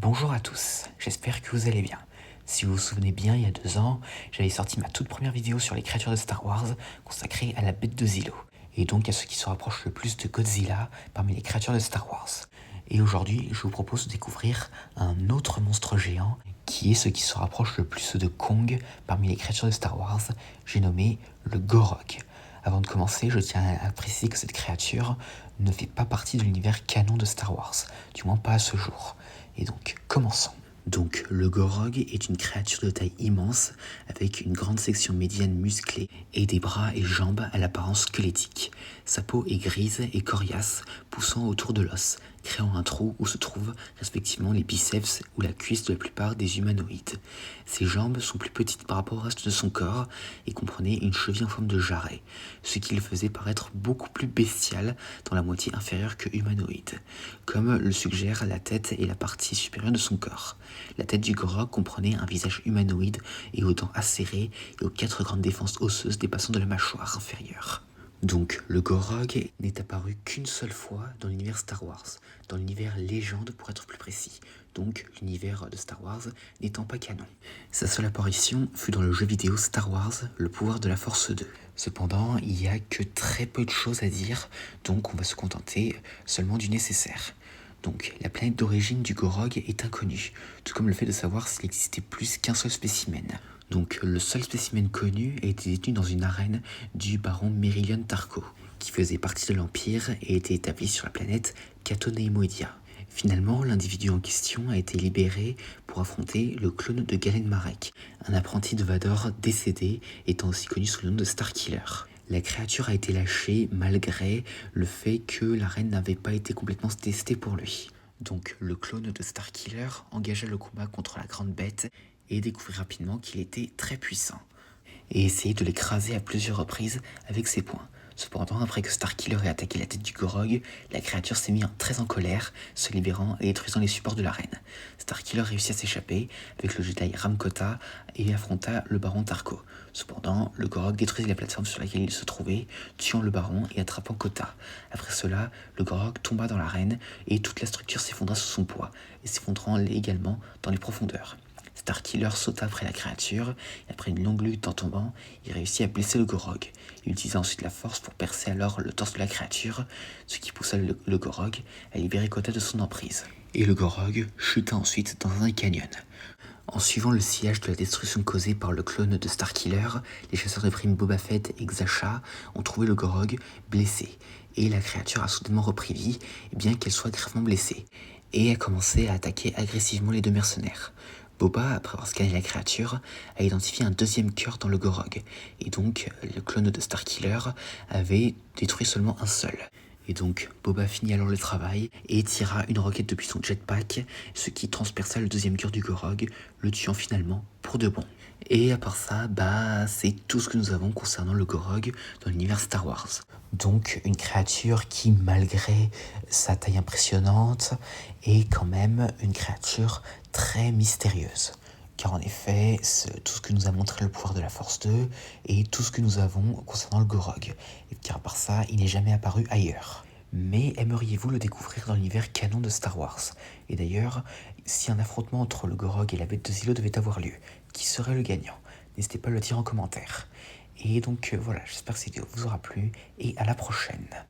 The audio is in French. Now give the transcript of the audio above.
Bonjour à tous, j'espère que vous allez bien. Si vous vous souvenez bien, il y a 2 ans, j'avais sorti ma toute première vidéo sur les créatures de Star Wars consacrée à la bête de Zillo, et donc à ce qui se rapproche le plus de Godzilla parmi les créatures de Star Wars. Et aujourd'hui, je vous propose de découvrir un autre monstre géant qui est ce qui se rapproche le plus de Kong parmi les créatures de Star Wars, j'ai nommé le Gorog. Avant de commencer, je tiens à préciser que cette créature ne fait pas partie de l'univers canon de Star Wars, du moins pas à ce jour. Et donc, commençons. Donc, le Gorog est une créature de taille immense, avec une grande section médiane musclée et des bras et jambes à l'apparence squelettique. Sa peau est grise et coriace, poussant autour de l'os, créant un trou où se trouvent respectivement les biceps ou la cuisse de la plupart des humanoïdes. Ses jambes sont plus petites par rapport au reste de son corps et comprenaient une cheville en forme de jarret, ce qui le faisait paraître beaucoup plus bestial dans la moitié inférieure que humanoïde, comme le suggère la tête et la partie supérieure de son corps. La tête du Gorog comprenait un visage humanoïde et aux dents acérées et aux 4 grandes défenses osseuses dépassant de la mâchoire inférieure. Donc, le Gorog n'est apparu qu'une seule fois dans l'univers Star Wars, dans l'univers légende pour être plus précis, donc l'univers de Star Wars n'étant pas canon. Sa seule apparition fut dans le jeu vidéo Star Wars, le pouvoir de la Force 2. Cependant, il n'y a que très peu de choses à dire, donc on va se contenter seulement du nécessaire. Donc, la planète d'origine du Gorog est inconnue, tout comme le fait de savoir s'il existait plus qu'un seul spécimen. Donc, le seul spécimen connu a été détenu dans une arène du baron Merillion Tarko, qui faisait partie de l'Empire et était établi sur la planète Cato-Neimoidia. Finalement, l'individu en question a été libéré pour affronter le clone de Galen Marek, un apprenti de Vador décédé étant aussi connu sous le nom de Starkiller. La créature a été lâchée malgré le fait que la reine n'avait pas été complètement testée pour lui. Donc le clone de Starkiller engagea le combat contre la grande bête et découvrit rapidement qu'il était très puissant, et essayait de l'écraser à plusieurs reprises avec ses poings. Cependant, après que Starkiller ait attaqué la tête du Gorog, la créature s'est mise très en colère, se libérant et détruisant les supports de la reine. Starkiller réussit à s'échapper avec le Jedi Ramkota et affronta le baron Tarko. Cependant, le Gorog détruisit la plateforme sur laquelle il se trouvait, tuant le baron et attrapant Kota. Après cela, le Gorog tomba dans l'arène et toute la structure s'effondra sous son poids, et s'effondrant également dans les profondeurs. Starkiller sauta après la créature, et après une longue lutte en tombant, il réussit à blesser le Gorog. Il utilisa ensuite la force pour percer alors le torse de la créature, ce qui poussa le Gorog à libérer Kota de son emprise. Et le Gorog chuta ensuite dans un canyon. En suivant le sillage de la destruction causée par le clone de Starkiller, les chasseurs de primes Boba Fett et Xasha ont trouvé le Gorog blessé, et la créature a soudainement repris vie, bien qu'elle soit gravement blessée, et a commencé à attaquer agressivement les deux mercenaires. Boba, après avoir scanné la créature, a identifié un deuxième cœur dans le Gorog, et donc le clone de Starkiller avait détruit seulement un seul. Et donc Boba finit alors le travail et tira une roquette depuis son jetpack, ce qui transperça le deuxième cœur du Gorog, le tuant finalement pour de bon. Et à part ça, c'est tout ce que nous avons concernant le Gorog dans l'univers Star Wars. Donc une créature qui, malgré sa taille impressionnante, est quand même une créature très mystérieuse. Car en effet, c'est tout ce que nous a montré le pouvoir de la Force 2 et tout ce que nous avons concernant le Gorog. Et car par ça, il n'est jamais apparu ailleurs. Mais aimeriez-vous le découvrir dans l'univers canon de Star Wars? Et d'ailleurs, si un affrontement entre le Gorog et la bête de Zillo devait avoir lieu, qui serait le gagnant? N'hésitez pas à le dire en commentaire. Et donc voilà, j'espère que cette vidéo vous aura plu et à la prochaine.